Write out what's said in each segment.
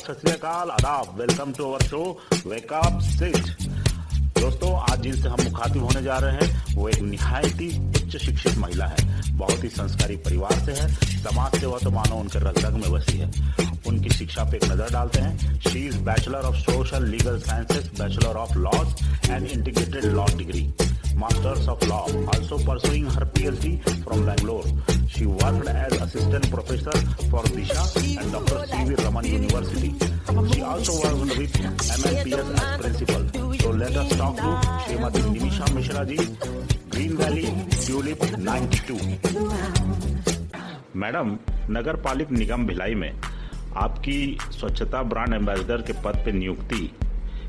सत श्री अकाल, आदाब। Welcome to our show wake up sit. दोस्तों, आज जिनसे हम मुखातिब होने जा रहे हैं वो एक निहायत ही उच्च शिक्षित महिला है। बहुत ही संस्कारी परिवार से है। समाज सेवा तो मानो उनके रग रग में बसी है। उनकी शिक्षा पे एक नजर डालते हैं। She is bachelor of social legal sciences, bachelor of laws and integrated law degree, Masters of Law, also pursuing her PhD from Bangalore. She worked as assistant professor for Disha and Dr. C.V. Raman University. She also worked with MLPS as principal. So let us talk to Srimati Nimisha Mishra ji, Green Valley, Tulip 92. Madam, नगर पालिक निगम भिलाई में आपकी स्वच्छता brand ambassador के पद पे नियुक्ति,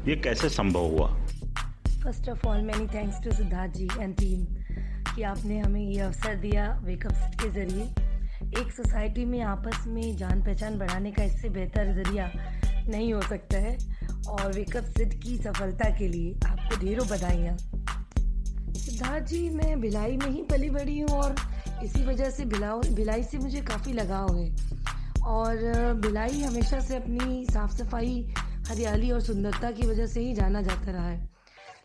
ये कैसे संभव हुआ? First of all many thanks to Siddharth ji and team कि आपने हमें ये अवसर दिया वेकअप सिट के ज़रिए। एक सोसाइटी में आपस में जान पहचान बढ़ाने का इससे बेहतर ज़रिया नहीं हो सकता है और वेकअप सिट की सफलता के लिए आपको ढेरों बधाइयाँ। सिद्धार्थ जी, मैं भिलाई में ही पली बड़ी हूँ और इसी वजह से भिलाई से मुझे काफ़ी लगाव है और भिलाई हमेशा से अपनी साफ़ सफाई, हरियाली और सुंदरता की वजह से ही जाना जाता रहा है।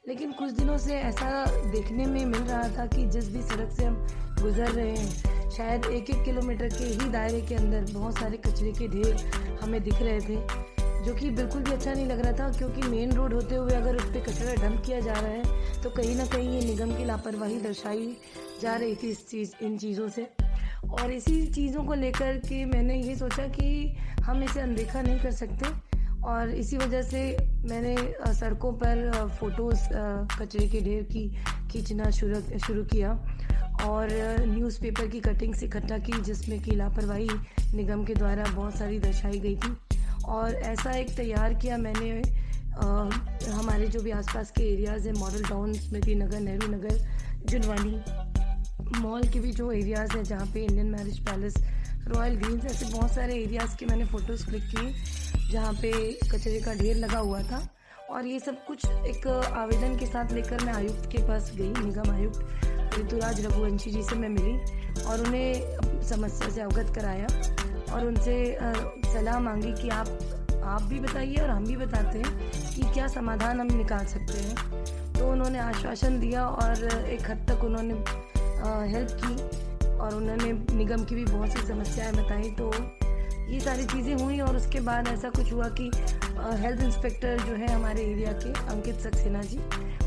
लेकिन कुछ दिनों से ऐसा देखने में मिल रहा था कि जिस भी सड़क से हम गुजर रहे हैं, शायद 1-1 किलोमीटर के ही दायरे के अंदर बहुत सारे कचरे के ढेर हमें दिख रहे थे, जो कि बिल्कुल भी अच्छा नहीं लग रहा था। क्योंकि मेन रोड होते हुए अगर उस पर कचरा डंप किया जा रहा है तो कहीं ना कहीं ये निगम की लापरवाही दर्शाई जा रही थी इन चीज़ों से। और इसी चीज़ों को लेकर के मैंने ये सोचा कि हम इसे अनदेखा नहीं कर सकते और इसी वजह से मैंने सड़कों पर फ़ोटोज़ कचरे के ढेर की खींचना शुरू किया और न्यूज़पेपर की कटिंग्स इकट्ठा की, जिसमें कि लापरवाही निगम के द्वारा बहुत सारी दर्शाई गई थी। और ऐसा एक तैयार किया मैंने हमारे जो भी आसपास के एरियाज़ हैं, model town, Smriti Nagar, Nehru Nagar, Junwani mall के भी जो एरियाज़ हैं जहाँ पे Indian marriage palace, royal greens, ऐसे बहुत सारे एरियाज़ के मैंने फ़ोटोज़ क्लिक किए जहाँ पे कचरे का ढेर लगा हुआ था। और ये सब कुछ एक आवेदन के साथ लेकर मैं आयुक्त के पास गई, निगम आयुक्त ऋतुराज रघुवंशी जी से मैं मिली और उन्हें समस्या से अवगत कराया और उनसे सलाह मांगी कि आप भी बताइए और हम भी बताते हैं कि क्या समाधान हम निकाल सकते हैं। तो उन्होंने आश्वासन दिया और एक हद तक उन्होंने हेल्प की और उन्होंने निगम की भी बहुत सी समस्याएं बताई। तो ये सारी चीज़ें हुई और उसके बाद ऐसा कुछ हुआ कि हेल्थ इंस्पेक्टर जो है हमारे एरिया के, अंकित सक्सेना जी,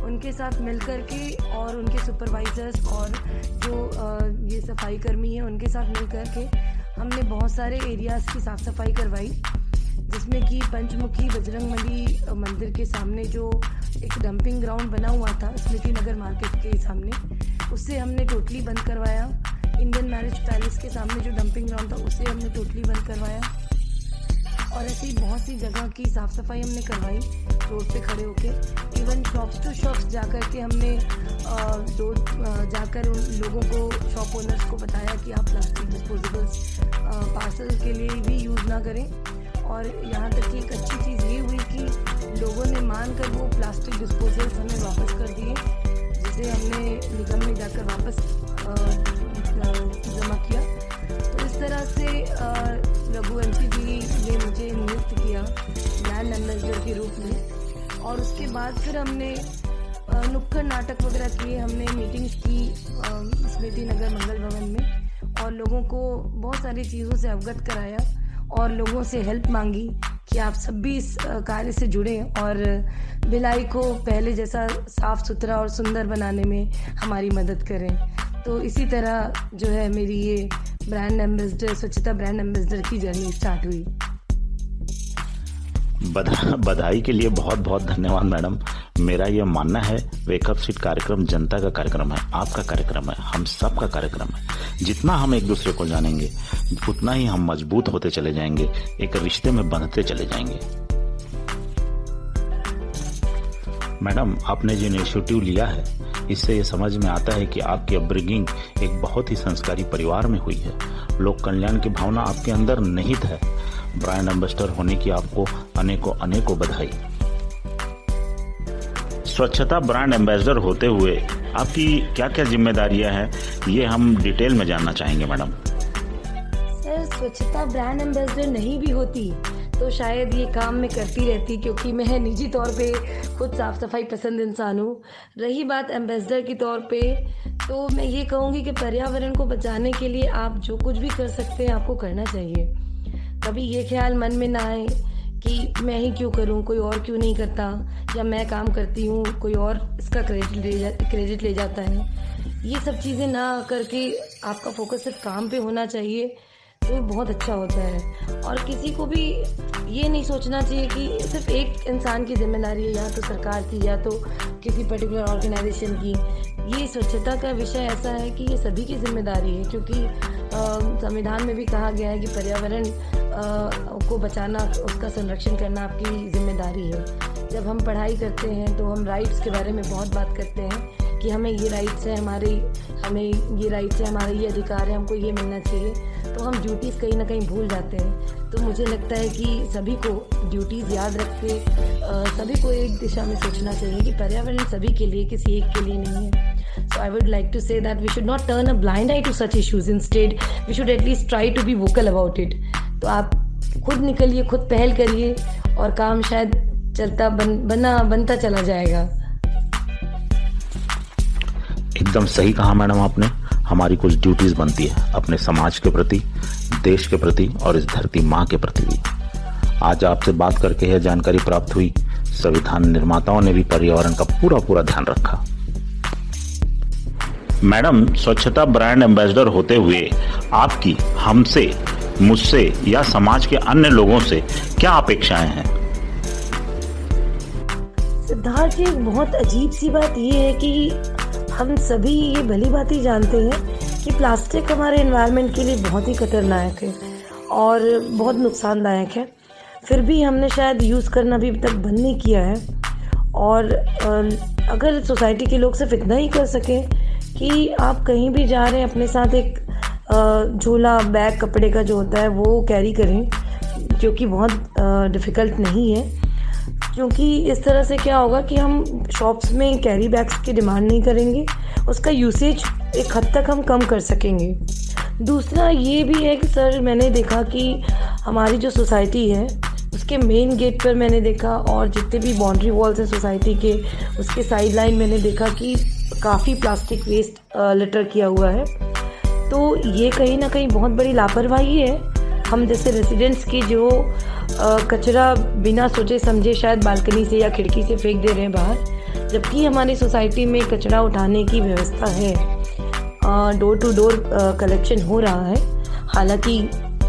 उनके साथ मिलकर के और उनके सुपरवाइजर्स और जो ये सफाई कर्मी हैं उनके साथ मिलकर के हमने बहुत सारे एरियाज़ की साफ़ सफाई करवाई, जिसमें कि पंचमुखी बजरंगबली मंदिर के सामने जो एक डंपिंग ग्राउंड बना हुआ था स्मृति नगर मार्केट के सामने, उससे हमने टोटली बंद करवाया। इंडियन मैरिज पैलेस के सामने जो डंपिंग ग्राउंड था उसे हमने टोटली बंद करवाया और ऐसे ही बहुत सी जगह की साफ़ सफाई हमने करवाई रोड पे खड़े होके। इवन शॉप्स टू शॉप्स जाकर के हमने जाकर उन लोगों को, शॉप ओनर्स को बताया कि आप प्लास्टिक डिस्पोजेबल्स पार्सल के लिए भी यूज़ ना करें। और यहाँ तक कि एक अच्छी चीज़ ये हुई कि लोगों ने मानकर वो प्लास्टिक डिस्पोजल्स हमें वापस कर दिए, जिसे हमने निगम में जाकर वापस जमा किया। तो इस तरह से रघुवंशी जी ने मुझे नियुक्त किया ब्रांड एम्बेसडर के रूप में। और उसके बाद फिर हमने नुक्कड़ नाटक वगैरह किए, हमने मीटिंग्स की स्मृति नगर मंगल भवन में और लोगों को बहुत सारी चीज़ों से अवगत कराया और लोगों से हेल्प मांगी कि आप सब भी इस कार्य से जुड़ें और भिलाई को पहले जैसा साफ़ सुथरा और सुंदर बनाने में हमारी मदद करें। तो इसी तरह जो है मेरी ये ब्रांड एम्बेसडर, स्वच्छता ब्रांड एम्बेसडर की जर्नी स्टार्ट हुई। बधाई के लिए बहुत बहुत धन्यवाद मैडम। मेरा यह मानना है वेकअप सीट कार्यक्रम जनता का कार्यक्रम है, आपका कार्यक्रम है, हम सब का कार्यक्रम है। जितना हम एक दूसरे को जानेंगे उतना ही हम मजबूत होते चले जाएंगे, एक रिश्ते में बंधते चले जाएंगे। मैडम, आपने जो इनिशिएटिव लिया है इससे ये समझ में आता है कि आपकी अपब्रिंगिंग एक बहुत ही संस्कारी परिवार में हुई है। लोक कल्याण की भावना आपके अंदर निहित है। ब्रांड एम्बेसडर होने की आपको अनेकों बधाई। स्वच्छता ब्रांड एम्बेसडर होते हुए आपकी क्या क्या जिम्मेदारियां हैं, ये हम डिटेल में जानना चाहेंगे मैडम। सर, स्वच्छता ब्रांड एम्बेसडर नहीं भी होती तो शायद ये काम मैं करती रहती, क्योंकि मैं निजी तौर पे खुद साफ़ सफाई पसंद इंसान हूँ। रही बात एम्बेसडर के तौर पे, तो मैं ये कहूँगी कि पर्यावरण को बचाने के लिए आप जो कुछ भी कर सकते हैं आपको करना चाहिए। कभी ये ख्याल मन में ना आए कि मैं ही क्यों करूं, कोई और क्यों नहीं करता, या मैं काम करती हूं कोई और इसका क्रेडिट ले जाता है। ये सब चीज़ें ना करके आपका फोकस सिर्फ काम पे होना चाहिए, तो ये बहुत अच्छा होता है। और किसी को भी ये नहीं सोचना चाहिए कि सिर्फ एक इंसान की जिम्मेदारी है, या तो सरकार की या तो किसी पर्टिकुलर ऑर्गेनाइजेशन की। ये स्वच्छता का विषय ऐसा है कि ये सभी की जिम्मेदारी है, क्योंकि संविधान में भी कहा गया है कि पर्यावरण को बचाना, उसका संरक्षण करना आपकी जिम्मेदारी है। जब हम पढ़ाई करते हैं तो हम राइट्स के बारे में बहुत बात करते हैं कि हमें ये राइट्स है, हमें ये राइट्स है, हमारा ये अधिकार है, हमको ये मिलना चाहिए। तो हम ड्यूटीज़ कहीं ना कहीं भूल जाते हैं। तो मुझे लगता है कि सभी को ड्यूटीज़ याद रख के सभी को एक दिशा में सोचना चाहिए कि पर्यावरण सभी के लिए, किसी एक के लिए नहीं है। So I would like to say that we should not turn a blind eye to such issues. Instead, we should at least try to be vocal about it. तो आप खुद निकलिए, खुद पहल करिए और काम शायद बनता चला जाएगा। एकदम सही कहा मैडम आपने। हमारी कुछ ड्यूटीज बनती है अपने समाज के प्रति, देश के प्रति और इस धरती माँ के प्रति भी। आज आपसे बात करके यह जानकारी प्राप्त हुई, संविधान निर्माताओं ने भी पर्यावरण का पूरा ध्यान रखा। मैडम, स्वच्छता ब्रांड एम्बेसडर होते हुए आपकी हमसे, मुझसे या समाज के अन्य लोगों से क्या अपेक्षाएं हैं? सिद्धार्थ जी, एक बहुत अजीब सी बात ये है कि हम सभी ये भली बात ही जानते हैं कि प्लास्टिक हमारे एनवायरनमेंट के लिए बहुत ही खतरनाक है और बहुत नुकसानदायक है। फिर भी हमने शायद यूज़ करना भी अभी तक बंद नहीं किया है। और अगर सोसाइटी के लोग सिर्फ इतना ही कर सकें कि आप कहीं भी जा रहे हैं अपने साथ एक झोला, बैग कपड़े का जो होता है वो कैरी करें, जो कि बहुत डिफ़िकल्ट नहीं है। क्योंकि इस तरह से क्या होगा कि हम शॉप्स में कैरी बैग्स की डिमांड नहीं करेंगे, उसका यूसेज एक हद तक हम कम कर सकेंगे। दूसरा ये भी है कि सर, मैंने देखा कि हमारी जो सोसाइटी है उसके मेन गेट पर मैंने देखा, और जितने भी बाउंड्री वॉल्स हैं सोसाइटी के, उसके साइड लाइन मैंने देखा कि काफ़ी प्लास्टिक वेस्ट लिटर किया हुआ है। तो ये कहीं ना कहीं बहुत बड़ी लापरवाही है। हम जैसे रेसिडेंट्स की जो कचरा बिना सोचे समझे शायद बालकनी से या खिड़की से फेंक दे रहे हैं बाहर, जबकि हमारी सोसाइटी में कचरा उठाने की व्यवस्था है। डोर टू डोर कलेक्शन हो रहा है। हालांकि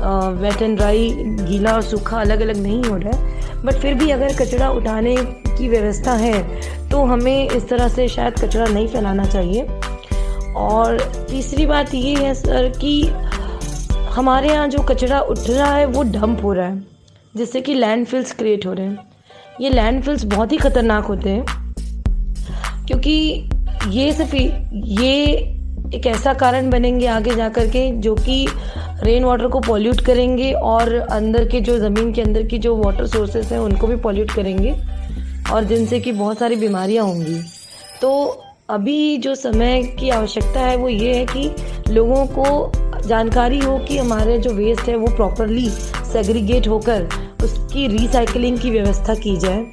वेट एंड ड्राई, गीला और सूखा अलग अलग नहीं हो रहा है, बट फिर भी अगर कचरा उठाने की व्यवस्था है तो हमें इस तरह से शायद कचरा नहीं फैलाना चाहिए। और तीसरी बात ये है सर कि हमारे यहाँ जो कचरा उठ रहा है वो डंप हो रहा है, जिससे कि लैंडफिल्स क्रिएट हो रहे हैं। ये लैंडफिल्स बहुत ही ख़तरनाक होते हैं, क्योंकि ये एक ऐसा कारण बनेंगे आगे जा कर के जो कि रेन वाटर को पॉल्यूट करेंगे और अंदर के जो ज़मीन के अंदर की जो वाटर सोर्सेस हैं उनको भी पॉल्यूट करेंगे, और जिनसे कि बहुत सारी बीमारियां होंगी। तो अभी जो समय की आवश्यकता है वो ये है कि लोगों को जानकारी हो कि हमारे जो वेस्ट है वो प्रॉपरली सेग्रीगेट होकर उसकी रिसाइकलिंग की व्यवस्था की जाए।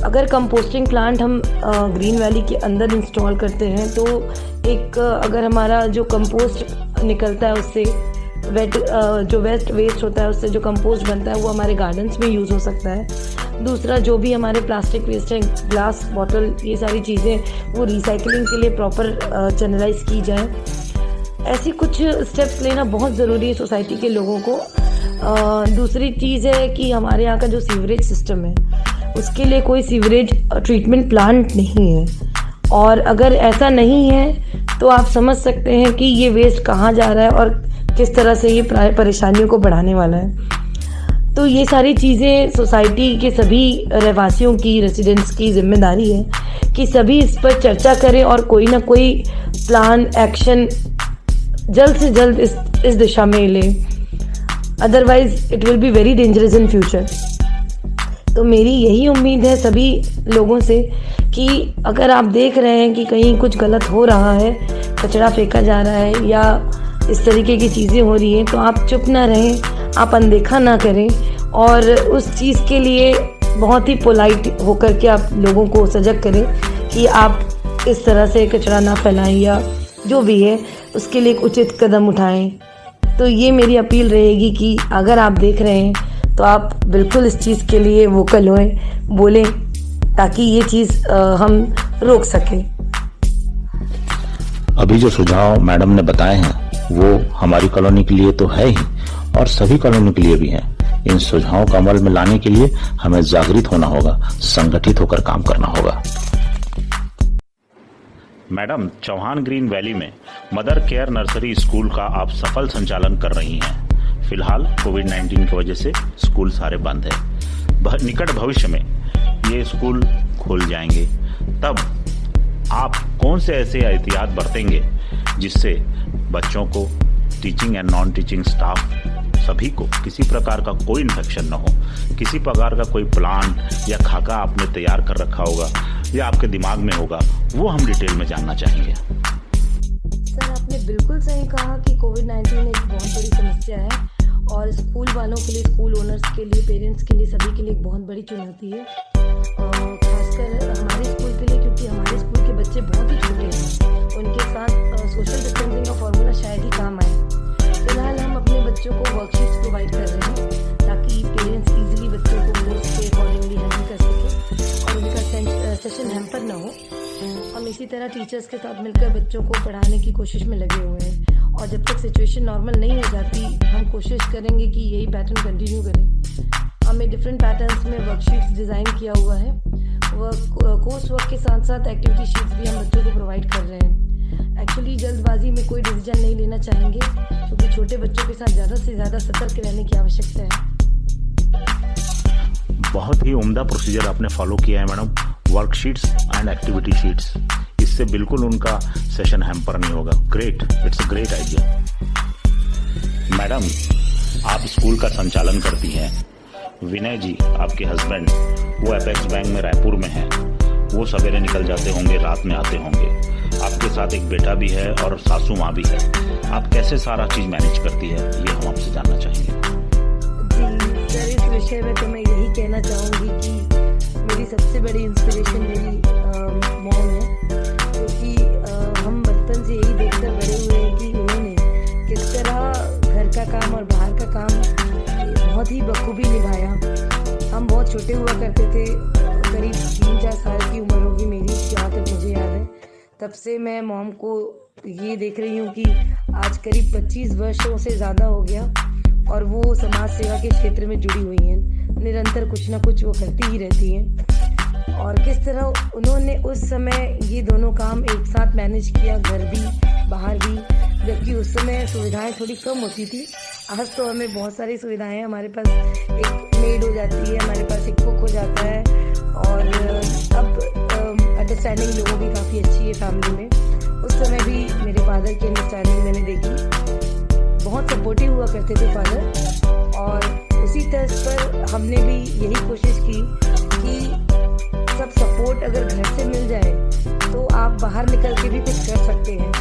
अगर कंपोस्टिंग प्लांट हम ग्रीन वैली के अंदर इंस्टॉल करते हैं तो अगर हमारा जो कंपोस्ट निकलता है उससे जो वेस्ट होता है उससे जो कंपोस्ट बनता है वो हमारे गार्डन्स में यूज़ हो सकता है। दूसरा, जो भी हमारे प्लास्टिक वेस्ट है, ग्लास बॉटल, ये सारी चीज़ें वो रिसाइकलिंग के लिए प्रॉपर चैनलाइज की जाए। ऐसी कुछ स्टेप्स लेना बहुत ज़रूरी है सोसाइटी के लोगों को। दूसरी चीज़ है कि हमारे यहाँ का जो सीवरेज सिस्टम है उसके लिए कोई सीवरेज ट्रीटमेंट प्लांट नहीं है, और अगर ऐसा नहीं है तो आप समझ सकते हैं कि ये वेस्ट कहाँ जा रहा है और किस तरह से ये परेशानियों को बढ़ाने वाला है। तो ये सारी चीज़ें सोसाइटी के सभी रहवासियों की, रेसिडेंट्स की जिम्मेदारी है कि सभी इस पर चर्चा करें और कोई ना कोई प्लान, एक्शन जल्द से जल्द इस दिशा में ले। Otherwise it will be very dangerous in future. तो मेरी यही उम्मीद है सभी लोगों से कि अगर आप देख रहे हैं कि कहीं कुछ गलत हो रहा है, कचरा फेंका जा रहा है या इस तरीके की चीज़ें हो रही हैं, तो आप चुप ना रहें, आप अनदेखा ना करें और उस चीज़ के लिए बहुत ही पोलाइट होकर के आप लोगों को सजग करें कि आप इस तरह से कचरा ना फैलाएं या जो भी है उसके लिए एक उचित कदम उठाएं। तो ये मेरी अपील रहेगी कि अगर आप देख रहे हैं तो आप बिल्कुल इस चीज़ के लिए वोकल होएं, बोलें, ताकि ये चीज़ हम रोक सकें। अभी जो सुझाव मैडम ने बताए हैं वो हमारी कॉलोनी के लिए तो है ही और सभी कॉलोनी के लिए भी हैं। इन सुझावों को अमल में लाने के लिए हमें जागृत होना होगा, संगठित होकर काम करना होगा। मैडम, चौहान ग्रीन वैली में मदर केयर नर्सरी स्कूल का आप सफल संचालन कर रही हैं। फिलहाल कोविड-19 की वजह से स्कूल सारे बंद है। निकट भविष्य में ये स्कूल खुल जाएंगे, तब आप कौन से ऐसे एहतियात बरतेंगे जिससे बच्चों को, teaching and non teaching staff सभी को किसी प्रकार का कोई इन्फेक्शन न हो? किसी प्रकार का कोई प्लान या खाका आपने तैयार कर रखा होगा या आपके दिमाग में होगा, वो हम डिटेल में जानना चाहेंगे। सर, आपने बिल्कुल सही कहा कि कोविड-19 एक बहुत बड़ी समस्या है और स्कूल वालों के लिए, स्कूल ओनर्स के लिए, पेरेंट्स के लिए, सभी के लिए एक बहुत बड़ी चुनौती है। खासकर हमारे स्कूल के लिए, क्योंकि हमारे स्कूल के बच्चे बहुत ही छोटे हैं। उनके साथ सोशल डिस्टेंसिंग का फॉर्मूला शायद ही काम आए। फिलहाल हम अपने बच्चों को वर्कशीट्स प्रोवाइड कर रहे हैं ताकि पेरेंट्स इजीली बच्चों को कोर्स के अकॉर्डिंगली हैंडल कर सकें और उनका सेशन हैम्पर ना हो। हम इसी तरह टीचर्स के साथ मिलकर बच्चों को पढ़ाने की कोशिश में लगे हुए हैं और जब तक सिचुएशन नॉर्मल नहीं हो जाती, हम कोशिश करेंगे कि यही पैटर्न कंटिन्यू करें। हमने डिफरेंट पैटर्न्स में वर्कशीट्स डिज़ाइन किया हुआ है। कोर्स वर्क के साथ साथ एक्टिविटी शीट्स भी हम बच्चों को प्रोवाइड कर रहे हैं। एक्चुअली जल्दबाजी में कोई डिसीजन नहीं लेना चाहेंगे क्योंकि छोटे बच्चों के साथ ज़्यादा से ज़्यादा सतर्क रहने की आवश्यकता है। बहुत ही उम्दा प्रोसीजर आपने फॉलो किया है madam. Worksheets and activity sheets, इससे बिल्कुल उनका सेशन हैम्पर नहीं होगा। Great, it's a great idea. Madam, आप स्कूल का संचालन करती हैं। विनय जी, आपके हस्बैंड, वो अपेक्स बैंक में रायपुर में हैं। वो सवेरे निकल जाते होंगे, रात में आते होंगे। आपके साथ एक बेटा भी है और सासू माँ भी है। आप कैसे सारा चीज़ मैनेज करती है, ये हम आपसे जानना चाहेंगे। जी सर, इस विषय में तो मैं यही कहना चाहूँगी कि मेरी सबसे बड़ी इंस्पिरेशन मेरी मॉम है, क्योंकि हम बचपन से यही देखकर बड़े हुए हैं कि उन्होंने किस तरह घर का काम और बाहर का काम बहुत ही बखूबी निभाया। हम बहुत छोटे हुआ करते थे, करीब 3-4 साल की उम्र होगी मेरी, जहाँ तक मुझे याद है। तब से मैं मॉम को ये देख रही हूँ कि आज करीब 25 वर्षों से ज़्यादा हो गया और वो समाज सेवा के क्षेत्र में जुड़ी हुई हैं। निरंतर कुछ ना कुछ वो करती ही रहती हैं और किस तरह उन्होंने उस समय ये दोनों काम एक साथ मैनेज किया, घर भी बाहर भी, जबकि उस समय सुविधाएं थोड़ी कम होती थी। आज तो हमें बहुत सारी सुविधाएं हैं, हमारे पास एक मेड हो जाती है, हमारे पास एक कुक हो जाता है और अब अंडरस्टैंडिंग लोगों की काफ़ी अच्छी है फैमिली में। उस समय भी मेरे फादर की अंडरस्टैंडिंग मैंने देखी, बहुत सपोर्टिव हुआ करते थे फादर और उसी तर्ज पर हमने भी यही कोशिश की कि सब सपोर्ट अगर घर से मिल जाए तो आप बाहर निकल के भी कुछ कर सकते हैं।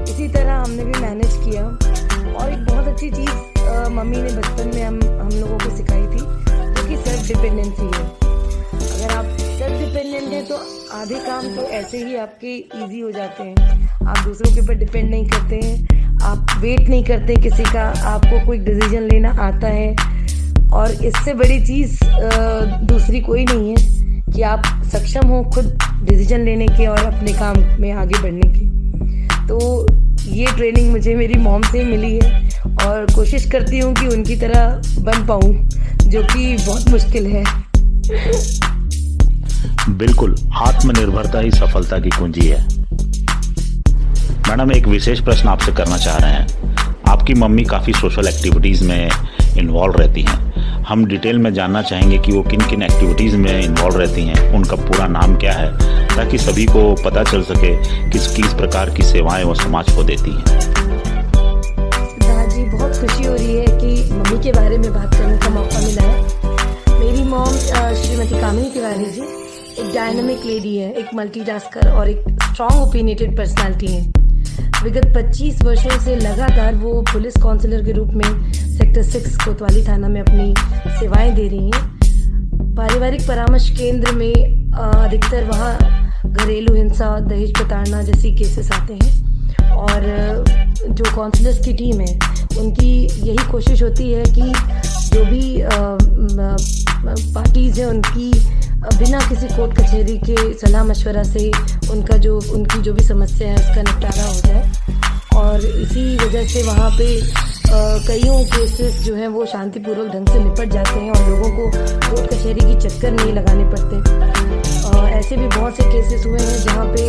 इसी तरह हमने भी मैनेज किया और एक बहुत अच्छी चीज़ मम्मी ने बचपन में हम लोगों को सिखाई थी, जो कि सेल्फ डिपेंडेंसी है। अगर आप सेल्फ डिपेंडेंट हैं तो आधे काम तो ऐसे ही आपके इजी हो जाते हैं। आप दूसरों के ऊपर डिपेंड नहीं करते हैं, आप वेट नहीं करते किसी का, आपको कोई डिसीजन लेना आता है और इससे बड़ी चीज़ दूसरी कोई नहीं है कि आप सक्षम हो खुद डिसीजन लेने के और अपने काम में आगे बढ़ने के। तो ये ट्रेनिंग मुझे मेरी मॉम से मिली है और कोशिश करती हूँ कि उनकी तरह बन पाऊँ, जो कि बहुत मुश्किल है। बिल्कुल, आत्मनिर्भरता ही सफलता की कुंजी है। मैडम, एक विशेष प्रश्न आपसे करना चाह रहे हैं। आपकी मम्मी काफ़ी सोशल एक्टिविटीज़ में इन्वॉल्व रहती हैं। हम डिटेल में जानना चाहेंगे कि वो किन किन एक्टिविटीज़ में इन्वॉल्व रहती हैं, उनका पूरा नाम क्या है, ताकि सभी को पता चल सके किस प्रकार की सेवाएं वो समाज को देती हैं। जी, बहुत खुशी हो रही है कि मम्मी के बारे में बात करने का मौका मिला है। मेरी मॉम श्रीमती कामिनी तिवारी जी एक डायनामिक लेडी है, एक मल्टीटास्कर और एक स्ट्रॉन्ग ओपिनियटेड पर्सनालिटी है। विगत 25 वर्षों से लगातार वो पुलिस काउंसलर के रूप में सेक्टर 6 कोतवाली थाना में अपनी सेवाएं दे रही हैं। पारिवारिक परामर्श केंद्र में अधिकतर वहाँ घरेलू हिंसा, दहेज प्रताड़ना जैसी केसेस आते हैं और जो काउंसलर्स की टीम है उनकी यही कोशिश होती है कि जो भी पार्टीज़ हैं उनकी बिना किसी कोर्ट कचहरी के सलाह मशवरा से उनकी जो भी समस्या है उसका निपटारा हो जाए। और इसी वजह से वहाँ पे कईयों केसेस जो हैं वो शांतिपूर्वक ढंग से निपट जाते हैं और लोगों को कोर्ट कचहरी की चक्कर नहीं लगाने पड़ते। ऐसे भी बहुत से केसेस हुए हैं जहाँ पे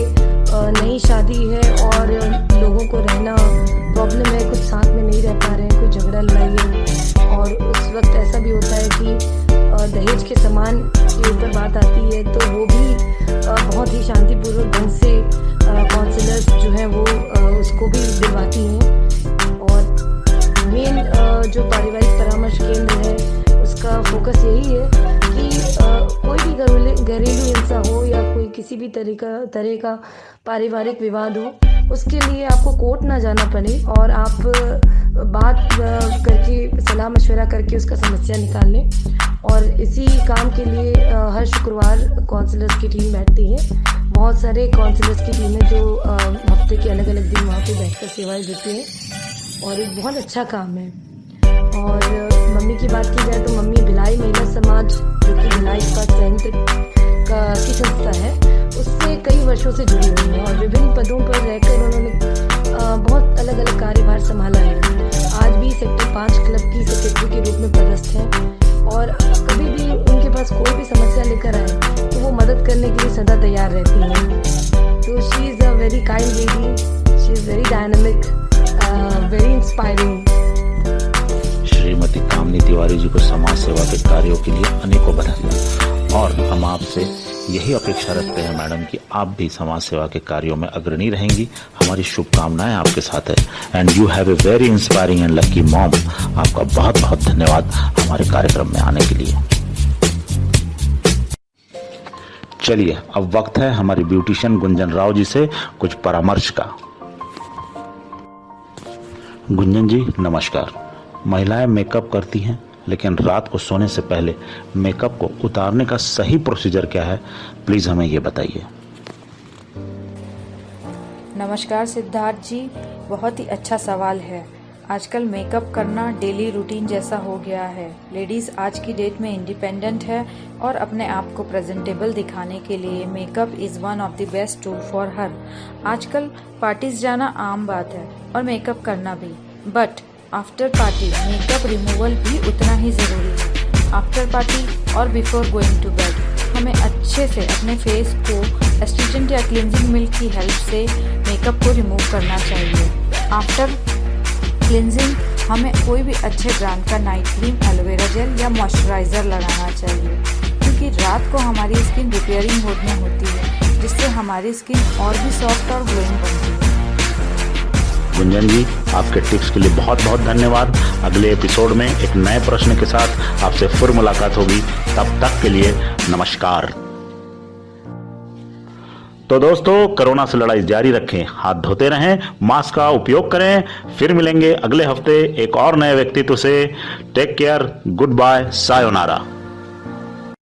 नई शादी है और लोगों को रहना प्रॉब्लम है, कुछ साथ में नहीं रह पा रहे हैं, कोई झगड़ा लड़ाई है और उस वक्त ऐसा भी होता है कि दहेज के सामान के ऊपर बात आती है तो वो भी बहुत ही शांतिपूर्वक ढंग से काउंसलर्स जो हैं वो उसको भी दिलवाती हैं। और मेन जो पारिवारिक परामर्श केंद्र है उसका फोकस यही है कि कोई भी घरेलू हिंसा हो या कोई किसी भी तरह का पारिवारिक विवाद हो उसके लिए आपको कोर्ट ना जाना पड़े और आप बात करके सलाह मशवरा करके उसका समस्या निकाल लें। और इसी काम के लिए हर शुक्रवार काउंसलर्स की टीम बैठती है। बहुत सारे काउंसलर्स की टीमें जो हफ्ते के अलग अलग दिन वहाँ पे बैठकर सेवाएं देती हैं और एक बहुत अच्छा काम है। और मम्मी की बात की जाए तो मम्मी भिलाई महिला समाज जो कि भिलाई इस्पात संयंत्र की संस्था है उससे कई वर्षों से जुड़ी हुई है और विभिन्न पदों पर रहकर उन्होंने बहुत अलग अलग कार्यभार संभाला है। आज भी सेक्टर 5 क्लब की सेक्रेटरी के रूप में पदस्थ हैं और कभी भी उनके पास कोई भी समस्या लेकर आए तो वो मदद करने के लिए सदा तैयार रहती हैं। तो she is a very kind lady, she is very dynamic, very inspiring. Shrimati Kamini Tiwari ji को समाज सेवा के कार्यों के लिए अनेकों बधाइयां और हम आपसे यही अपेक्षा रखते हैं मैडम कि आप भी समाज सेवा के कार्यों में अग्रणी रहेंगी। हमारी शुभकामनाएं आपके साथ है and you have a very inspiring and lucky mom. आपका बहुत बहुत धन्यवाद हमारे कार्यक्रम में आने के लिए। चलिए अब वक्त है हमारी ब्यूटिशियन गुंजन राव जी से कुछ परामर्श का। गुंजन जी नमस्कार। महिलाएं मेकअप करती हैं लेकिन रात को सोने से पहले मेकअप को उतारने का सही प्रोसीजर क्या है, प्लीज हमें ये बताइए। नमस्कार सिद्धार्थ जी, बहुत ही अच्छा सवाल है। आजकल मेकअप करना डेली रूटीन जैसा हो गया है। लेडीज़ आज की डेट में इंडिपेंडेंट है और अपने आप को प्रेजेंटेबल दिखाने के लिए makeup is one of the best tool for her. आजकल पार्टीज जाना आम बात है और मेकअप करना भी, but after party makeup removal भी उतना ही ज़रूरी है। आफ्टर पार्टी और बिफोर गोइंग टू बेड हमें अच्छे से अपने फेस को एस्ट्रीजेंट या क्लिनजिंग मिल्क की हेल्प से मेकअप को रिमूव करना चाहिए। आफ्टर क्लिनजिंग हमें कोई भी अच्छे ब्रांड का नाइट क्रीम, एलोवेरा जेल या मॉइस्चराइज़र लगाना चाहिए क्योंकि रात को हमारी स्किन रिपेयरिंग मोड में होती है जिससे हमारी स्किन और भी सॉफ्ट और ग्लोइंग बनती है। गुंजन जी आपके टिप्स के लिए बहुत बहुत धन्यवाद। अगले एपिसोड में एक नए प्रश्न के साथ आपसे फिर मुलाकात होगी। तब तक के लिए नमस्कार। तो दोस्तों कोरोना से लड़ाई जारी रखें, हाथ धोते रहें, मास्क का उपयोग करें। फिर मिलेंगे अगले हफ्ते एक और नए व्यक्तित्व से। Take care, goodbye, sayonara.